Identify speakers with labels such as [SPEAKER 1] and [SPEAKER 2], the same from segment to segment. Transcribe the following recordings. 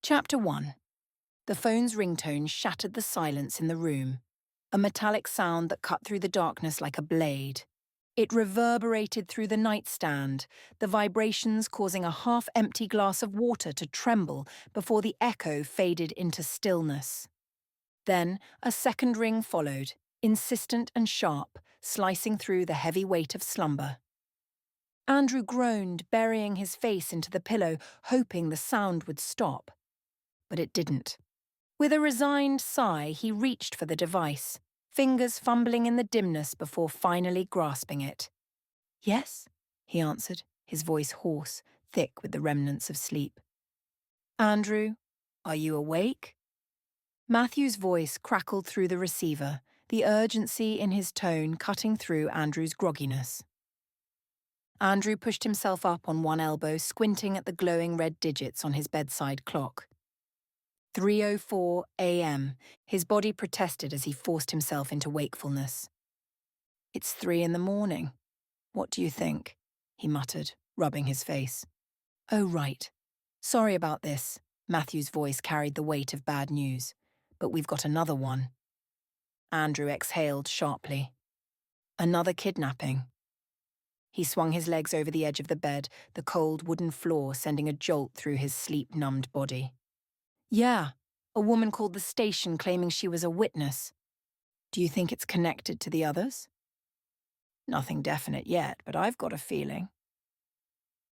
[SPEAKER 1] Chapter 1. The phone's ringtone shattered the silence in the room, a metallic sound that cut through the darkness like a blade. It reverberated through the nightstand, the vibrations causing a half-empty glass of water to tremble before the echo faded into stillness. Then a second ring followed, insistent and sharp, slicing through the heavy weight of slumber. Andrew groaned, burying his face into the pillow, hoping the sound would stop. But it didn't. With a resigned sigh, he reached for the device, fingers fumbling in the dimness before finally grasping it. "Yes," he answered, his voice hoarse, thick with the remnants of sleep. "Andrew, are you awake?" Matthew's voice crackled through the receiver, the urgency in his tone cutting through Andrew's grogginess. Andrew pushed himself up on one elbow, squinting at the glowing red digits on his bedside clock. 3:04 a.m. His body protested as he forced himself into wakefulness. "It's 3 in the morning. What do you think?" he muttered, rubbing his face. "Oh, right. Sorry about this." Matthew's voice carried the weight of bad news. "But we've got another one." Andrew exhaled sharply. "Another kidnapping." He swung his legs over the edge of the bed, the cold wooden floor sending a jolt through his sleep-numbed body. "Yeah, a woman called the station claiming she was a witness. Do you think it's connected to the others?" "Nothing definite yet, but I've got a feeling."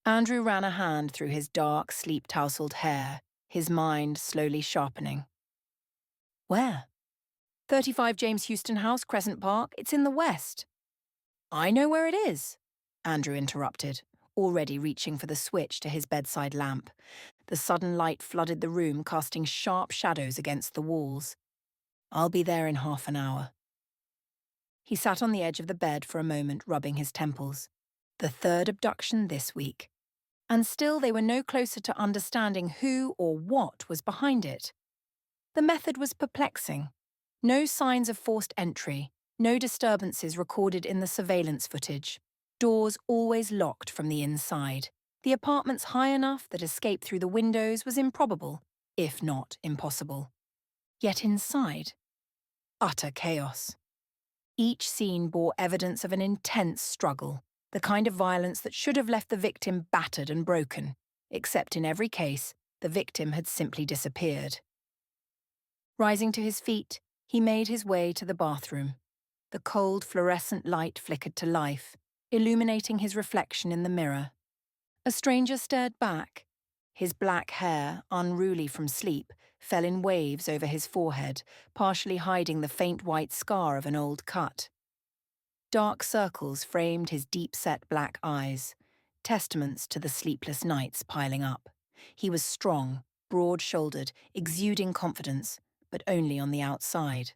[SPEAKER 1] Andrew ran a hand through his dark, sleep-tousled hair, his mind slowly sharpening. "Where?" "35 James Houston House, Crescent Park. It's in the west." "I know where it is," Andrew interrupted, already reaching for the switch to his bedside lamp. The sudden light flooded the room, casting sharp shadows against the walls. "I'll be there in half an hour." He sat on the edge of the bed for a moment, rubbing his temples. The third abduction this week. And still they were no closer to understanding who or what was behind it. The method was perplexing. No signs of forced entry, no disturbances recorded in the surveillance footage. Doors always locked from the inside. The apartments high enough that escape through the windows was improbable, if not impossible. Yet inside, utter chaos. Each scene bore evidence of an intense struggle, the kind of violence that should have left the victim battered and broken, except in every case, the victim had simply disappeared. Rising to his feet, he made his way to the bathroom. The cold fluorescent light flickered to life, illuminating his reflection in the mirror. A stranger stared back. His black hair, unruly from sleep, fell in waves over his forehead, partially hiding the faint white scar of an old cut. Dark circles framed his deep-set black eyes, testaments to the sleepless nights piling up. He was strong, broad-shouldered, exuding confidence, but only on the outside.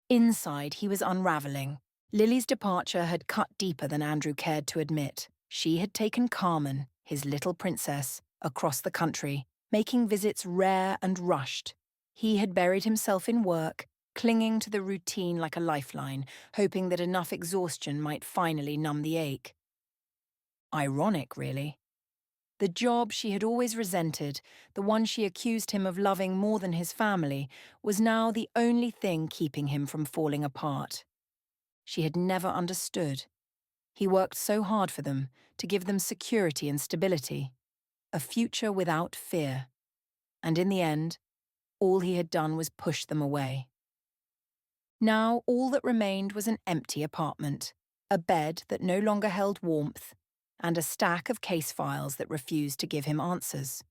[SPEAKER 1] Inside, he was unraveling. Lily's departure had cut deeper than Andrew cared to admit. She had taken Carmen, his little princess, across the country, making visits rare and rushed. He had buried himself in work, clinging to the routine like a lifeline, hoping that enough exhaustion might finally numb the ache. Ironic, really. The job she had always resented, the one she accused him of loving more than his family, was now the only thing keeping him from falling apart. She had never understood. He worked so hard for them, to give them security and stability, a future without fear. And in the end, all he had done was push them away. Now all that remained was an empty apartment, a bed that no longer held warmth, and a stack of case files that refused to give him answers.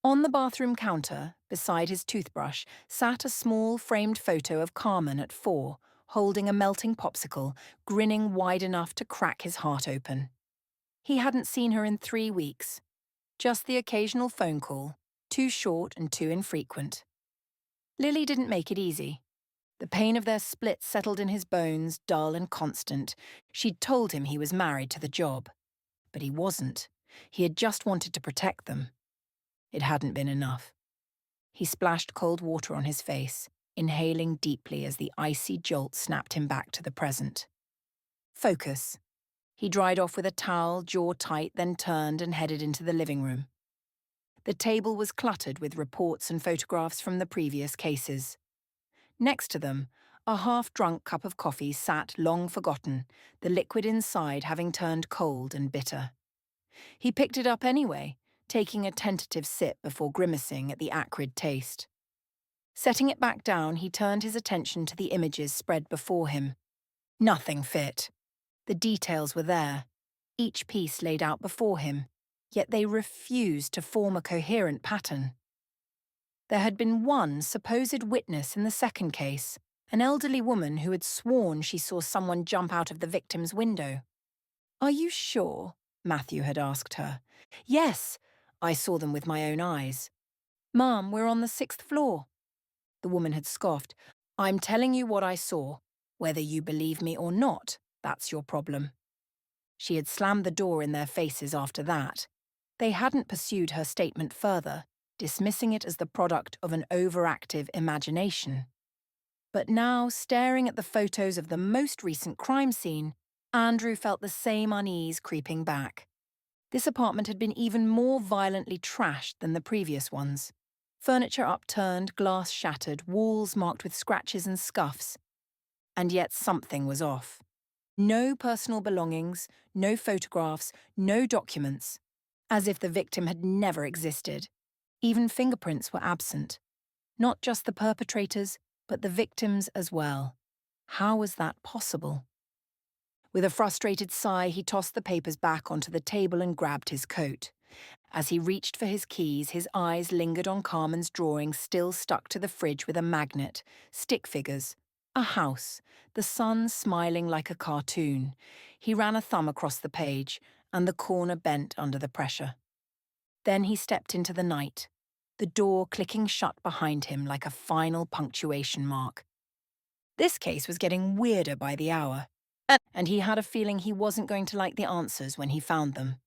[SPEAKER 1] On the bathroom counter, beside his toothbrush, sat a small framed photo of Carmen at 4, holding a melting popsicle, grinning wide enough to crack his heart open. He hadn't seen her in 3 weeks. Just the occasional phone call, too short and too infrequent. Lily didn't make it easy. The pain of their split settled in his bones, dull and constant. She'd told him he was married to the job. But he wasn't. He had just wanted to protect them. It hadn't been enough. He splashed cold water on his face, inhaling deeply as the icy jolt snapped him back to the present. Focus. He dried off with a towel, jaw tight, then turned and headed into the living room. The table was cluttered with reports and photographs from the previous cases. Next to them, a half-drunk cup of coffee sat long forgotten, the liquid inside having turned cold and bitter. He picked it up anyway, taking a tentative sip before grimacing at the acrid taste. Setting it back down, he turned his attention to the images spread before him. Nothing fit. The details were there, each piece laid out before him, yet they refused to form a coherent pattern. There had been one supposed witness in the second case, an elderly woman who had sworn she saw someone jump out of the victim's window. "Are you sure?" Matthew had asked her. "Yes, I saw them with my own eyes." "Ma'am, we're on the 6th floor." The woman had scoffed. "I'm telling you what I saw. Whether you believe me or not, that's your problem." She had slammed the door in their faces after that. They hadn't pursued her statement further, dismissing it as the product of an overactive imagination. But now, staring at the photos of the most recent crime scene, Andrew felt the same unease creeping back. This apartment had been even more violently trashed than the previous ones. Furniture upturned, glass shattered, walls marked with scratches and scuffs. And yet something was off. No personal belongings, no photographs, no documents. As if the victim had never existed. Even fingerprints were absent. Not just the perpetrators, but the victims as well. How was that possible? With a frustrated sigh, he tossed the papers back onto the table and grabbed his coat. As he reached for his keys, his eyes lingered on Carmen's drawing still stuck to the fridge with a magnet, stick figures, a house, the sun smiling like a cartoon. He ran a thumb across the page, and the corner bent under the pressure. Then he stepped into the night, the door clicking shut behind him like a final punctuation mark. This case was getting weirder by the hour, and he had a feeling he wasn't going to like the answers when he found them.